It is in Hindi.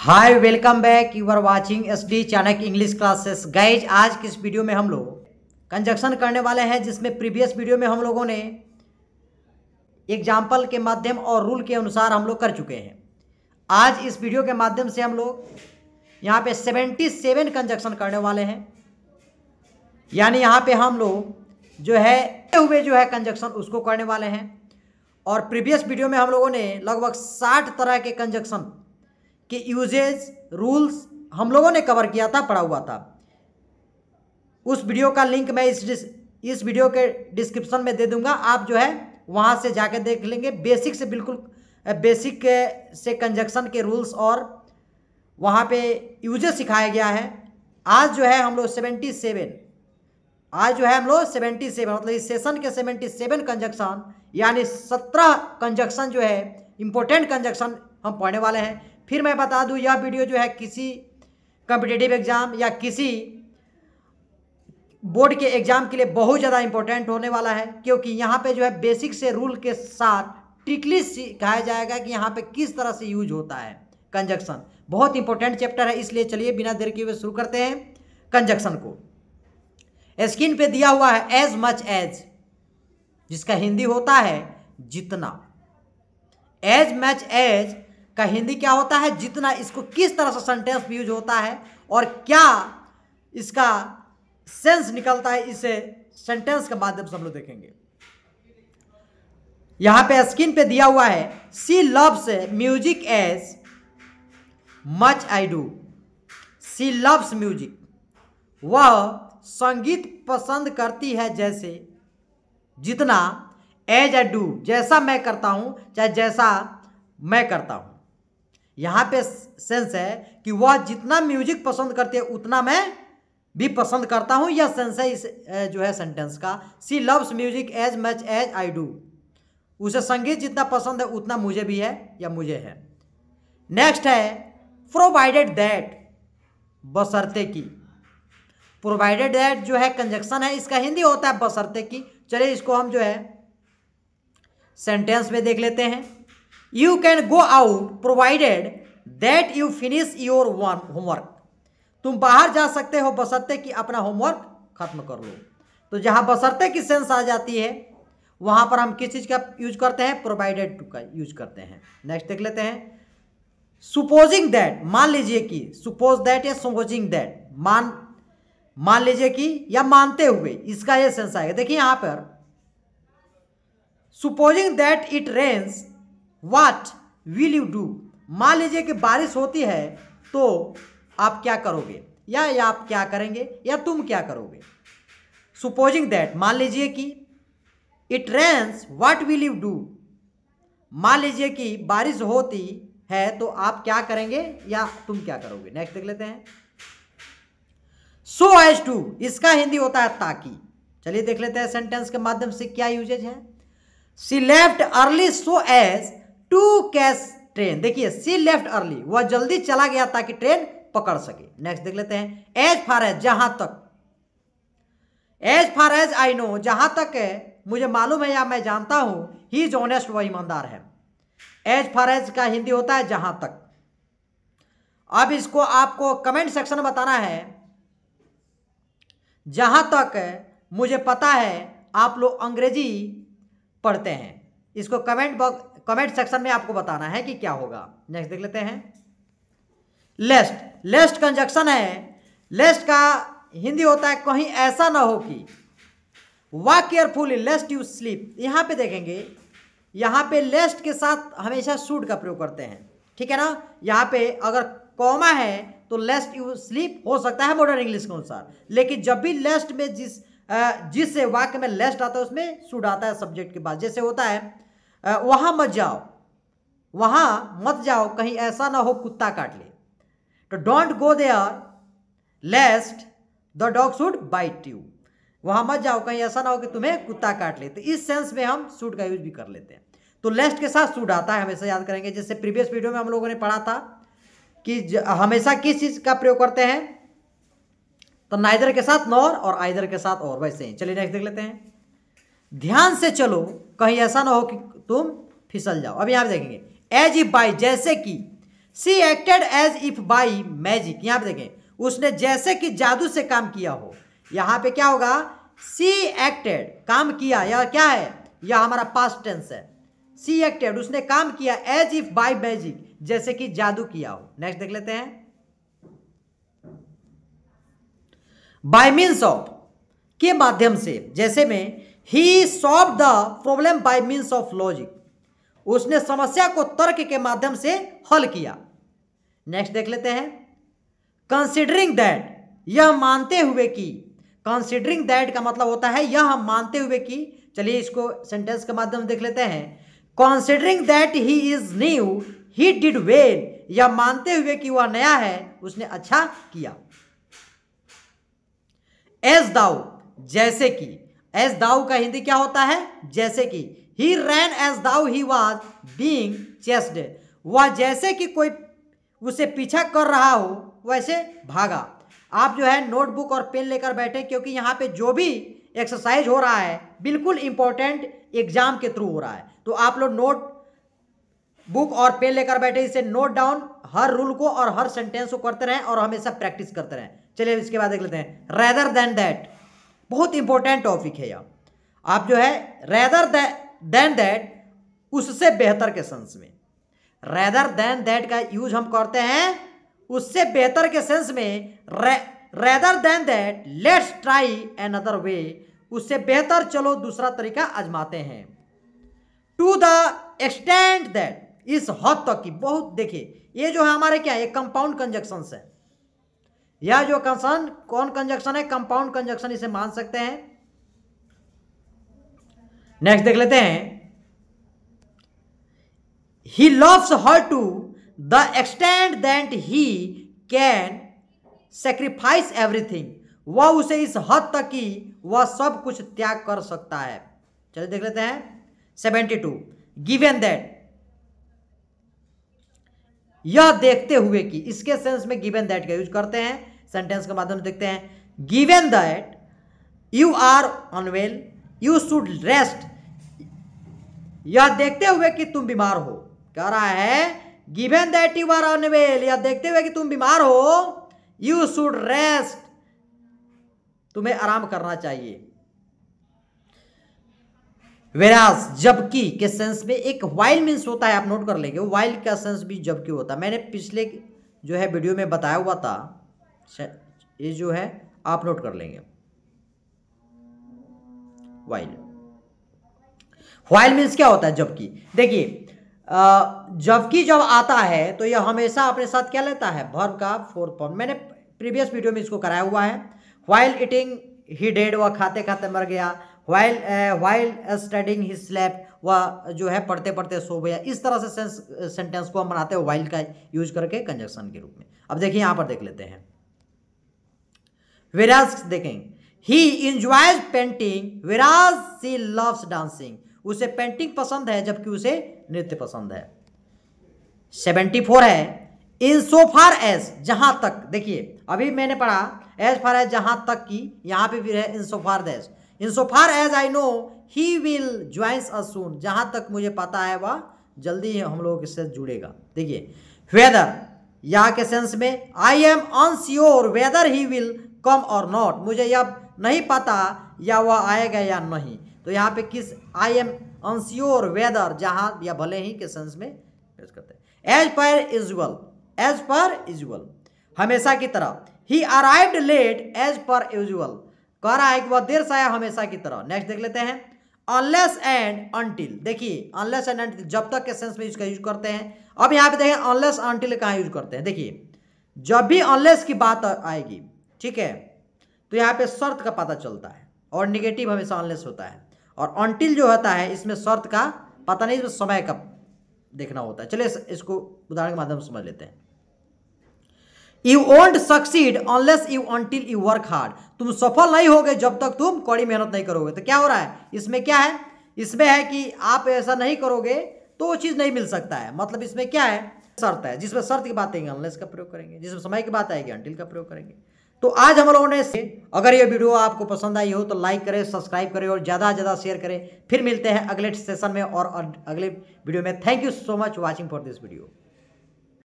Hi welcome back, you are watching SD Chanakya English classes. Guys, आज की इस वीडियो में हम लोग कंजक्शन करने वाले हैं, जिसमें प्रीवियस वीडियो में हम लोगों ने एग्जाम्पल के माध्यम और रूल के अनुसार हम लोग कर चुके हैं। आज इस वीडियो के माध्यम से हम लोग यहाँ पे 77 कंजक्शन करने वाले हैं, यानी यहाँ पे हम लोग जो है कंजक्शन उसको करने वाले हैं। और प्रीवियस वीडियो में हम लोगों ने लगभग 60 तरह के कंजक्शन कि यूजेज रूल्स हम लोगों ने कवर किया था, पढ़ा हुआ था। उस वीडियो का लिंक मैं इस वीडियो के डिस्क्रिप्शन में दे दूंगा, आप जो है वहां से जाकर देख लेंगे। बेसिक से बिल्कुल बेसिक से कंजक्शन के रूल्स और वहां पे यूजेज सिखाया गया है। आज जो है हम लोग 77 मतलब इस सेशन के 77 कंजक्शन यानी 17 कंजक्शन जो है इंपॉर्टेंट कंजक्शन हम पढ़ने वाले हैं। फिर मैं बता दूं, यह वीडियो जो है किसी कॉम्पिटिटिव एग्जाम या किसी बोर्ड के एग्जाम के लिए बहुत ज़्यादा इंपॉर्टेंट होने वाला है, क्योंकि यहाँ पे जो है बेसिक से रूल के साथ ट्रिकली सिखाया जाएगा कि यहाँ पे किस तरह से यूज होता है कंजक्शन। बहुत इंपॉर्टेंट चैप्टर है, इसलिए चलिए बिना देर किए हुए शुरू करते हैं कंजक्शन को। स्क्रीन पे दिया हुआ है एज मच एज, जिसका हिंदी होता है जितना। एज मच एज का हिंदी क्या होता है? जितना। इसको किस तरह से सेंटेंस में यूज होता है और क्या इसका सेंस निकलता है, इसे सेंटेंस के माध्यम से हम लोग देखेंगे। यहां पे स्क्रीन पे दिया हुआ है she loves music as much I do. She loves music, वह संगीत पसंद करती है जैसे, जितना, एज आई डू, जैसा मैं करता हूं, चाहे जैसा मैं करता हूं। यहां पे सेंस है कि वह जितना म्यूजिक पसंद करती है उतना मैं भी पसंद करता हूं। यह सेंस है इस जो है सेंटेंस का। She loves music as much as I do, उसे संगीत जितना पसंद है उतना मुझे भी है या मुझे है। नेक्स्ट है प्रोवाइडेड दैट, बशर्ते की। प्रोवाइडेड दैट जो है कंजक्शन है, इसका हिंदी होता है बशर्ते की। चलिए इसको हम जो है सेंटेंस में देख लेते हैं। You can go out provided that you finish your homework. तुम बाहर जा सकते हो बशर्ते कि अपना होमवर्क खत्म कर लो। तो जहां बशर्ते की सेंस आ जाती है वहां पर हम किस चीज का यूज करते हैं? प्रोवाइडेड टू का यूज करते हैं। नेक्स्ट देख लेते हैं सुपोजिंग दैट, मान लीजिए कि, सुपोज दैट या सपोजिंग दैट, मान लीजिए कि या मानते हुए, इसका यह सेंस आएगा। देखिए यहां पर supposing that it rains what will you do. मान लीजिए कि बारिश होती है तो आप क्या करोगे, या आप क्या करेंगे, या तुम क्या करोगे। सुपोजिंग दैट, मान लीजिए कि, it rains what will you do, मान लीजिए कि बारिश होती है तो आप क्या करेंगे या तुम क्या करोगे। नेक्स्ट देख लेते हैं सो एज टू, इसका हिंदी होता है ताकि। चलिए देख लेते हैं सेंटेंस के माध्यम से क्या यूजेज है। She left early so as to catch train. देखिए सी लेफ्ट अर्ली, वह जल्दी चला गया ताकि ट्रेन पकड़ सके। नेक्स्ट देख लेते हैं एज फार एज, जहां तक। As far as I know, जहां तक है मुझे मालूम है या मैं जानता हूं, ही इज ऑनेस्ट, वह ईमानदार है। एज फार एज का हिंदी होता है जहां तक। अब इसको आपको कमेंट सेक्शन में बताना है। जहां तक मुझे पता है आप लोग अंग्रेजी पढ़ते हैं, इसको कमेंट सेक्शन में आपको बताना है कि क्या होगा। नेक्स्ट देख लेते हैं लेस्ट। लेस्ट कंजक्शन है। लेस्ट का हिंदी होता है कहीं ऐसा ना हो कि। Walk carefully लेस्ट you sleep. यहां पे देखेंगे, यहां पे लेस्ट के साथ हमेशा शुड का प्रयोग करते हैं, ठीक है ना। यहां पे अगर कॉमा है तो लेस्ट यू स्लीप हो सकता है मॉडर्न इंग्लिश के अनुसार, लेकिन जब भी लेस्ट में जिस वाक्य में लेस्ट आता है उसमें शुड आता है सब्जेक्ट के बाद। जैसे होता है वहां मत जाओ, वहां मत जाओ कहीं ऐसा ना हो कुत्ता काट ले। तो don't go there lest the dog should bite you. वहां मत जाओ कहीं ऐसा ना हो कि तुम्हें कुत्ता काट ले। तो इस सेंस में हम शुड का यूज भी कर लेते हैं। तो लेस्ट के साथ शुड आता है, हमेशा याद करेंगे। जैसे प्रीवियस वीडियो में हम लोगों ने पढ़ा था कि हमेशा किस चीज का प्रयोग करते हैं, तो नाइदर के साथ नॉर और आइदर के साथ और, वैसे ही। चलिए नेक्स्ट देख लेते हैं ध्यान से चलो कहीं ऐसा ना हो कि तुम फिसल जाओ। अब यहां पे देखेंगे एज इफ बाई, जैसे कि। She acted as if by magic, यहां पे देखें उसने जैसे कि जादू से काम किया हो। यहां पे क्या होगा, सी एक्टेड काम किया, यह क्या है, यह हमारा पास्ट टेंस है। सी एक्टेड उसने काम किया, एज इफ बाई मैजिक जैसे कि जादू किया हो। नेक्स्ट देख लेते हैं, बाय मीन्स ऑफ के माध्यम से, जैसे में he solve the problem by means of logic, उसने समस्या को तर्क के माध्यम से हल किया। नेक्स्ट देख लेते हैं, कंसिडरिंग दैट यह मानते हुए कि, कंसिडरिंग दैट का मतलब होता है यह मानते हुए कि, चलिए इसको सेंटेंस के माध्यम से देख लेते हैं, considering that he is new he did well, यह मानते हुए कि वह नया है उसने अच्छा किया। एज दाउ जैसे कि, एज दाउ का हिंदी क्या होता है, जैसे कि, he ran as though he was being chased, वह जैसे कि कोई उसे पीछा कर रहा हो वैसे भागा। आप जो है नोटबुक और पेन लेकर बैठे, क्योंकि यहाँ पे जो भी एक्सरसाइज हो रहा है बिल्कुल इंपॉर्टेंट एग्जाम के थ्रू हो रहा है, तो आप लोग नोट बुक और पेन लेकर बैठे, इसे नोट डाउन, हर रूल को और हर सेंटेंस को करते रहें और हमेशा प्रैक्टिस करते रहें। चलिए इसके बाद देख लेते हैं, रेदर देन दैट, बहुत इंपॉर्टेंट टॉपिक है यह। आप जो है रेदर देन दैट उससे बेहतर के सेंस में, रेदर देन दैट का यूज हम करते हैं उससे बेहतर के सेंस में। Rather than that let's try another way, उससे बेहतर चलो दूसरा तरीका आजमाते हैं। टू द एक्सटेंट दैट, इस हद तक की, बहुत देखिए ये जो है हमारे क्या है, कंपाउंड कंजक्शन है। यह जो कौन कंजक्शन है, कंपाउंड कंजक्शन इसे मान सकते हैं। नेक्स्ट देख लेते हैं, he loves her to the extent that he can sacrifice everything, वह उसे इस हद तक कि वह सब कुछ त्याग कर सकता है। चलिए देख लेते हैं 72, गिवन दैट, यह देखते हुए कि, इसके सेंस में गिवन दैट का यूज करते हैं। सेंटेंस के माध्यम से देखते हैं, given that you are unwell you should rest, यह देखते हुए कि तुम बीमार हो, कह रहा है given that you are unwell, यह देखते हुए कि तुम बीमार हो, यू शुड रेस्ट, तुम्हें आराम करना चाहिए। वेराज जबकि के सेंस में एक वाइल मीन्स होता है, आप नोट कर लेंगे, वाइल का सेंस भी जबकि होता है। मैंने पिछले जो है वीडियो में बताया हुआ था, ये जो है आप नोट कर लेंगे, वाइल। वाइल मीन्स क्या होता है, जबकि। देखिए जबकि जब आता है तो यह हमेशा अपने साथ क्या लेता है, वर्ब का फोर्थ फॉर्म। मैंने प्रीवियस वीडियो में इसको कराया हुआ है। वाइल ईटिंग ही डेड, वह खाते खाते मर गया। वाइल स्टडिंग ही स्लेप्ट, वह जो है पढ़ते पढ़ते सो गया। इस तरह से सेंटेंस को हम बनाते हैं वाइल का यूज करके कंजक्शन के रूप में। अब देखिए यहां पर देख लेते हैं, वेराज देखें, he enjoys painting whereas she loves dancing, उसे पेंटिंग पसंद है जबकि उसे नृत्य पसंद है। 74 है, इन सो फार एज, जहां तक, देखिए अभी मैंने पढ़ा एज फार एज जहां तक की, यहां पे भी है in so far as, in so far as I know he will joins us soon, जहां तक मुझे पता है वह जल्दी ही हम लोगों के साथ जुड़ेगा। देखिए वेदर, या के सेंस में, I am unsure weather he will come और नॉट, मुझे यह नहीं पता या वह आएगा या नहीं। तो यहाँ पे किस, आई एम अनश्योर वेदर, जहां या भले ही के सेंस में यूज करते हैं। As per usual, as per usual हमेशा की तरह। He arrived late as per usual, कह रहा है कि वह देर से आया हमेशा की तरह। नेक्स्ट देख लेते हैं, अनलेस एंड अनटिल, देखिए अनलेस एंड अनटिल जब तक के सेंस में इसका यूज करते हैं। अब यहाँ पे देखें अनलेस अनटिल कहाँ यूज करते हैं। देखिए जब भी अनलेस की बात आएगी, ठीक है, तो यहाँ पे शर्त का पता चलता है और निगेटिव हमेशा अनलेस होता है, और अनटिल जो होता है इसमें शर्त का पता नहीं, इसमें समय का देखना होता है। चलिए इसको उदाहरण के माध्यम से समझ लेते हैं। You won't succeed unless you until you work hard, तुम सफल नहीं होगे जब तक तुम कड़ी मेहनत नहीं करोगे। तो क्या हो रहा है इसमें, क्या है इसमें है कि आप ऐसा नहीं करोगे तो वो चीज़ नहीं मिल सकता है। मतलब इसमें क्या है, शर्त है, जिसमें शर्त की बात आएगी अनलेस का प्रयोग करेंगे, जिसमें समय की बात आएगी अनटिल का प्रयोग करेंगे। तो आज हम लोगों ने, अगर ये वीडियो आपको पसंद आई हो तो लाइक करें, सब्सक्राइब करें और ज़्यादा से ज़्यादा शेयर करें। फिर मिलते हैं अगले सेशन में और अगले वीडियो में। Thank you so much watching for this video.